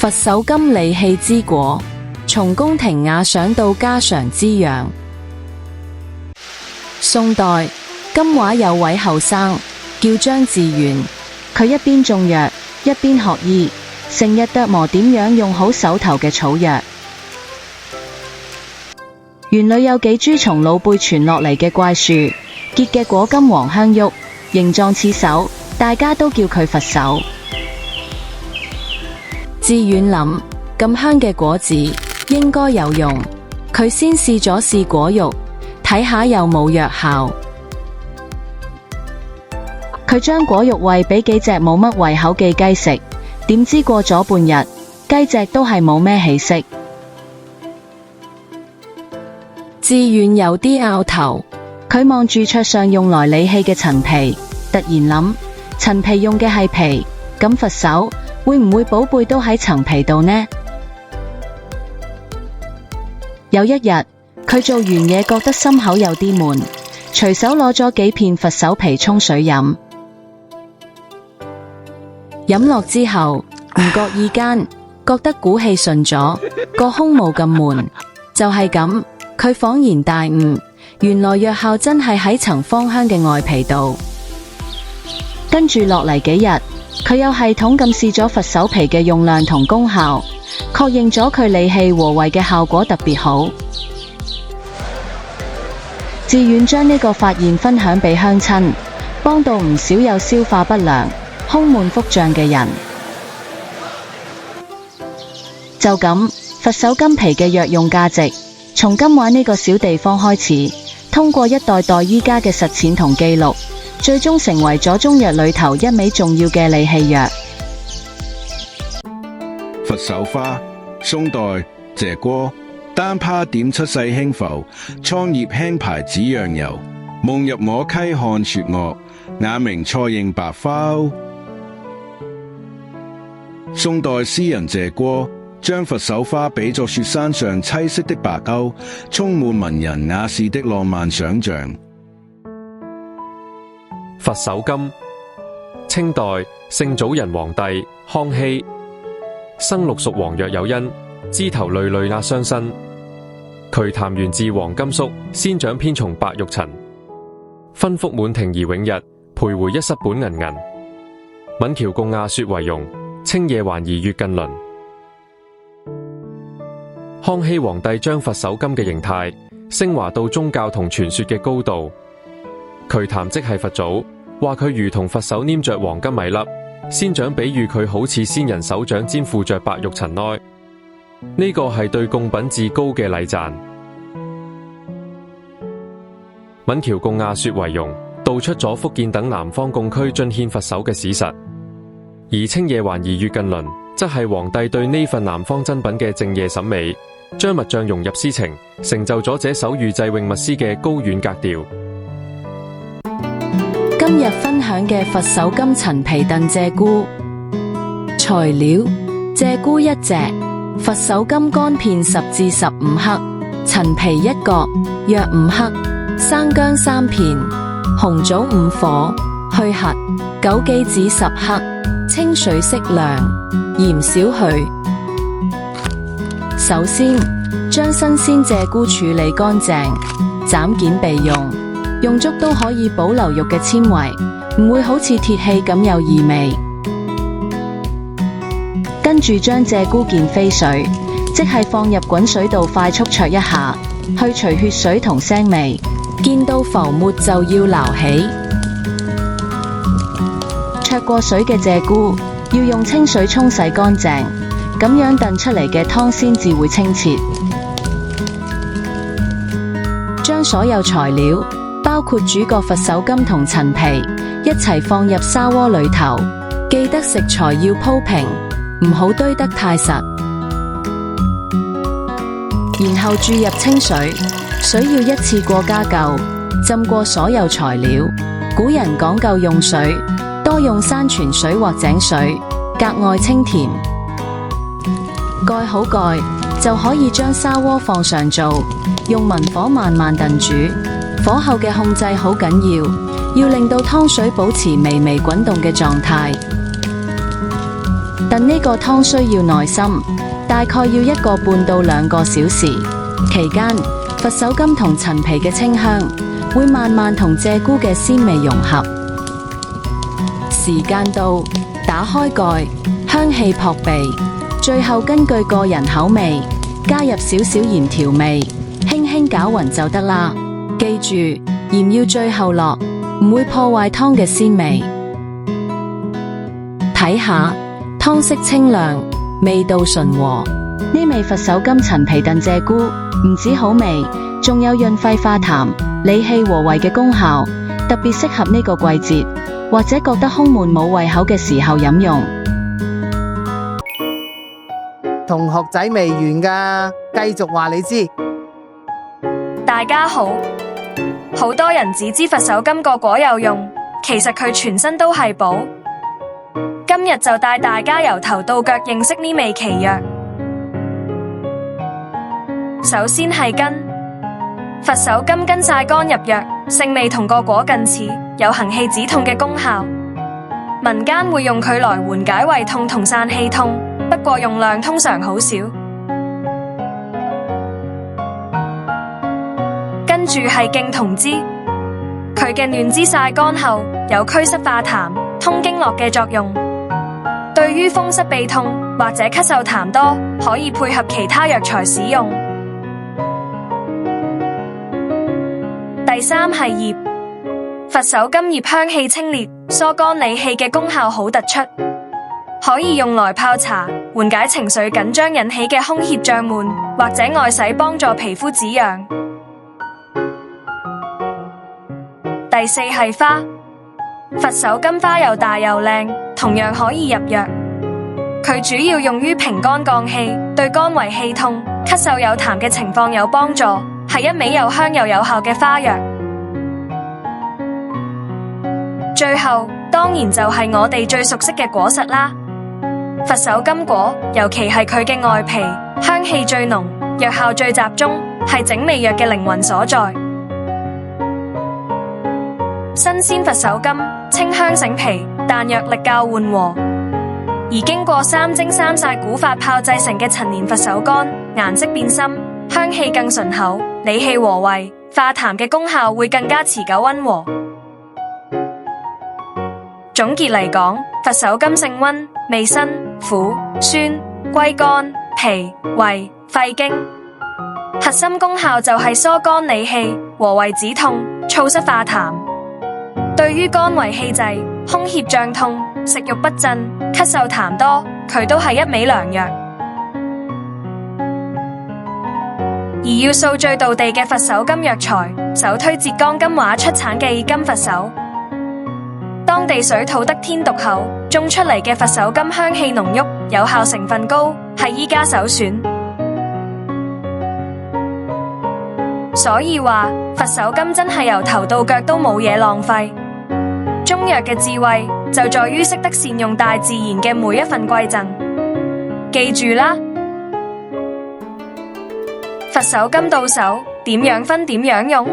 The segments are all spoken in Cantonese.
佛手柑理氣之果，從宮廷雅賞到家常滋養。宋代金華有位後生叫張志遠，佢一邊種藥一邊學醫，成日琢磨點樣用好手頭嘅草藥。園裏有幾株從老輩傳落嚟嘅怪樹，結嘅果金黃香郁，形狀似手，大家都叫佢佛手。志遠諗，咁香嘅果子應該有用，佢先試咗試果肉，睇下有冇藥效。佢將果肉餵俾幾隻冇乜胃口嘅雞食，點知過咗半日，雞隻都係冇咩起色。志遠有啲拗頭，佢望住桌上用來理氣嘅陳皮，突然諗，陳皮用嘅係皮，咁佛手會唔會寶貝都喺陳皮度呢？有一日，佢做完嘢覺得心口有啲悶，隨手攞咗幾片佛手皮沖水飲。飲落之後，唔覺意間覺得鼓氣順咗，個胸冇咁悶。就係咁，佢恍然大悟，原來藥效真係喺層芳香嘅外皮度。跟住落嚟幾日，佢有系統咁試咗佛手皮嘅用量同功效，確認咗佢理氣和胃嘅效果特別好。志遠將呢個發現分享俾鄉親，幫到唔少有消化不良、胸悶腹脹嘅人。就咁，佛手柑皮嘅藥用價值，從金華呢個小地方開始，通過一代代醫家嘅實踐同記錄，最終成為咗中藥裏頭一味重要嘅理氣藥。佛手花，宋代謝郭，單趴點出細輕浮，蒼葉輕排止癢油，夢入我溪看雪嶽，雅名錯認白花。宋代詩人謝郭將佛手花比作雪山上棲息的白鷗，充滿文人雅士的浪漫想象。佛手柑，清代聖祖仁皇帝康熙，生綠屬黃藥有因，枝頭累累壓傷身。瞿曇源自黃甘肅，仙長偏從白玉陳，分腹滿庭而永日，徘徊一室本銀銀。閩橋共亞雪為容，清夜還疑月近鄰。康熙皇帝將佛手柑嘅形態升華到宗教同傳說嘅高度。瞿曇即係佛祖，話佢如同佛手拈着黃金米粒，仙長比喻佢好似仙人手掌沾附着白玉塵埃。呢個係對供品至高嘅禮讚。閩橋共亞雪為容，道出咗福建等南方貢區進獻佛手嘅史實。而清夜還疑月近鄰，則係皇帝對呢份南方珍品嘅正夜審美，將物象融入詩情，成就咗這首御製詠物詩嘅高遠格調。今日分享嘅佛手柑陳皮燉鷓鴣。材料：鷓鴣1隻，佛手柑乾片10至15克，陳皮1角，約5克，生薑3片，紅棗5顆，去核，枸杞子10克，清水適量，鹽少許。首先，將新鮮鷓鴣處理乾淨，斬件備用。用竹都可以保留肉嘅纖維，唔會好似鐵器咁有異味。跟住將鷓鴣見飛水，即係放入滾水度快速焯一下，去除血水同腥味。見到浮沫就要撈起。焯過水嘅鷓鴣要用清水沖洗乾淨，咁樣燉出嚟嘅湯先至會清澈。將所有材料，包括主角佛手柑同陳皮，一齊放入砂鍋裏頭，記得食材要鋪平，唔好堆得太實。然後注入清水，水要一次過加夠，浸過所有材料。古人講究用水，多用山泉水或井水，格外清甜。蓋好蓋，就可以將砂鍋放上灶，用文火慢慢燉煮。火候嘅控制好緊要，要令到湯水保持微微滾動嘅狀態。燉呢個湯需要耐心，大概要1個半到2個小時。期間，佛手柑同陳皮嘅清香會慢慢同鷓鴣嘅鮮味融合。時間到，打開蓋，香氣撲鼻。最後根據個人口味，加入少少鹽調味，輕輕攪勻就得啦。記住，鹽要最後落，唔會破壞湯嘅鮮味。睇下，湯色清涼，味道醇和。呢味佛手柑陳皮燉鷓鴣唔止好味，仲有潤肺化痰、理氣和胃嘅功效，特別適合呢個季節，或者覺得胸悶冇胃口嘅時候飲用。同學仔未完㗎，繼續話你知。大家好，好多人只知佛手柑個果有用，其實佢全身都係寶。今日就帶大家由頭到腳認識呢味奇藥。首先係根，佛手柑根曬乾入藥，性味同個果近似，有行氣止痛嘅功效。民間會用佢來緩解胃痛同散氣痛，不過用量通常好少。跟住係莖同枝，佢嘅嫩枝曬乾後有祛濕化痰、通經絡嘅作用，對於風濕痹痛或者咳嗽痰多，可以配合其他藥材使用。第三係葉，佛手柑葉香氣清冽、疏肝理氣嘅功效好突出，可以用來泡茶，緩解情緒緊張引起嘅胸脅脹悶，或者外洗幫助皮膚止癢。第四係花，佛手柑花又大又靚，同樣可以入藥。佢主要用於平肝降氣，對肝胃氣痛、咳嗽有痰嘅情況有幫助，係一味又香又有效嘅花藥。最後當然就係我哋最熟悉嘅果實啦。佛手柑果，尤其係佢嘅外皮，香氣最濃，藥效最集中，係整味藥嘅靈魂所在。新鮮佛手柑清香醒脾，但藥力較緩和，而經過3蒸3曬古法炮製成嘅陳年佛手柑，顏色變深，香氣更醇厚，理氣和胃、化痰嘅功效會更加持久溫和。總結嚟講，佛手柑性溫，味辛、苦、酸，歸肝、脾、胃、肺經，核心功效就係疏肝理氣、和胃止痛、燥濕化痰。對於肝胃氣滯、胸脅脹痛、食慾不振、咳嗽痰多，佢都係一味良藥。而要數最道地嘅佛手柑藥材，首推浙江金華出產嘅金佛手。當地水土得天獨厚，種出嚟嘅佛手柑香氣濃郁，有效成分高，係依家首選。所以話佛手柑真係由頭到腳都冇嘢浪費。中藥嘅智慧就在於識得善用大自然嘅每一份饋贈。記住啦，佛手柑到手，點樣分點樣用？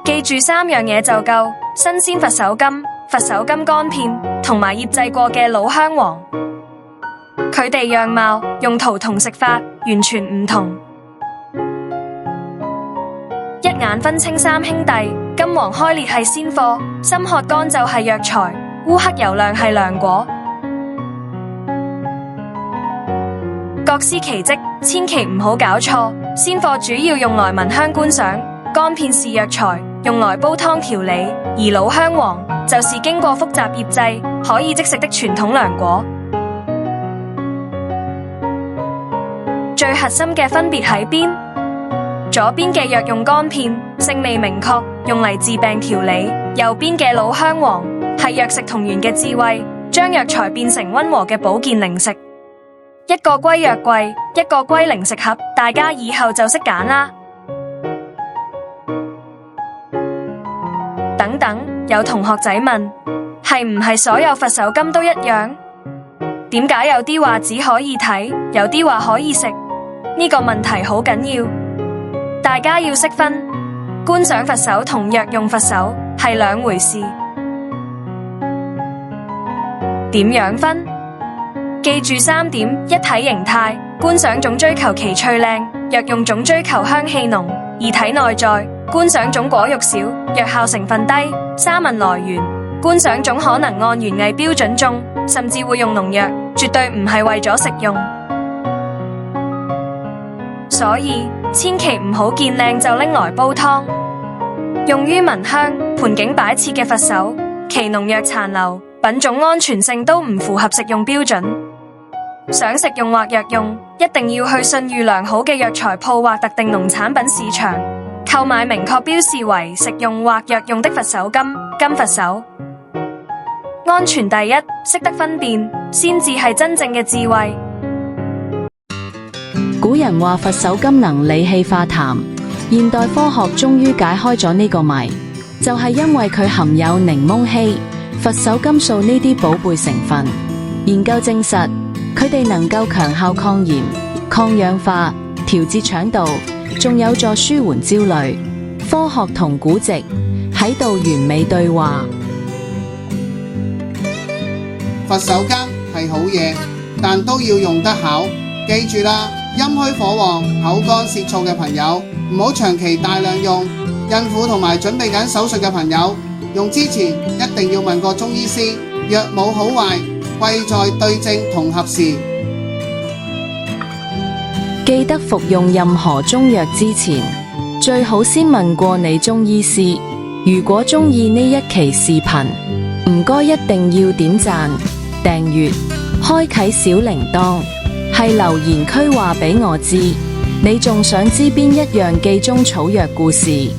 記住3樣嘢就夠：新鮮佛手柑、佛手柑乾片同埋醃製過嘅老香黃。佢哋樣貌、用途同食法完全唔同。一眼分清3兄弟，金黃開裂係鮮貨，深褐乾就係藥材，烏黑油亮係涼果。各司其職，千祈唔好搞錯。鮮貨主要用來聞香觀賞，乾片是藥材，用來煲湯調理，而老香黃就是經過複雜醃製，可以即食的傳統涼果。最核心嘅分別喺邊？左邊嘅藥用乾片，性味明確，用嚟治病調理；右邊嘅老香黃係藥食同源嘅智慧，將藥材變成溫和嘅保健零食。一個歸藥櫃，一個歸零食盒，大家以後就識揀啦。等等，有同學仔問，係唔係所有佛手柑都一樣？點解有啲話只可以睇，有啲話可以食？呢個問題好緊要，大家要識分。觀賞佛手同藥用佛手係兩回事。點樣分？記住3點：一體形態，觀賞種追求奇趣靚，藥用種追求香氣濃；二體內在，觀賞種果肉少，藥效成分低；三聞來源，觀賞種可能按園藝標準種，甚至會用農藥，絕對唔係為咗食用。所以千祈唔好見靚就拎來煲湯。用於聞香、盆景擺設嘅佛手，其農藥殘留、品種安全性都唔符合食用標準。想食用或藥用，一定要去信譽良好嘅藥材鋪或特定農產品市場，購買明確標示為食用或藥用的佛手柑、金佛手。安全第一，識得分辨，先至係真正嘅智慧。古人話佛手柑能理氣化痰，現代科學終於解開咗呢個謎，就係因為佢含有檸檬烯、佛手柑素呢啲寶貝成分。研究證實，佢哋能夠強效抗炎、抗氧化、調節腸道，仲有助舒緩焦慮。科學同古籍喺度完美對話。佛手柑係好嘢，但都要用得巧。記住啦，陰虛火旺、口乾舌燥嘅朋友唔好長期大量用。孕婦同埋準備緊手術嘅朋友，用之前一定要問過中醫師。藥冇好壞，貴在對症同合時。記得服用任何中藥之前，最好先問過你中醫師。如果鍾意呢一期視頻，唔該一定要點讚、訂閱、開啟小鈴鐺，係留言區話俾我知，你仲想知邊一樣記中草藥故事？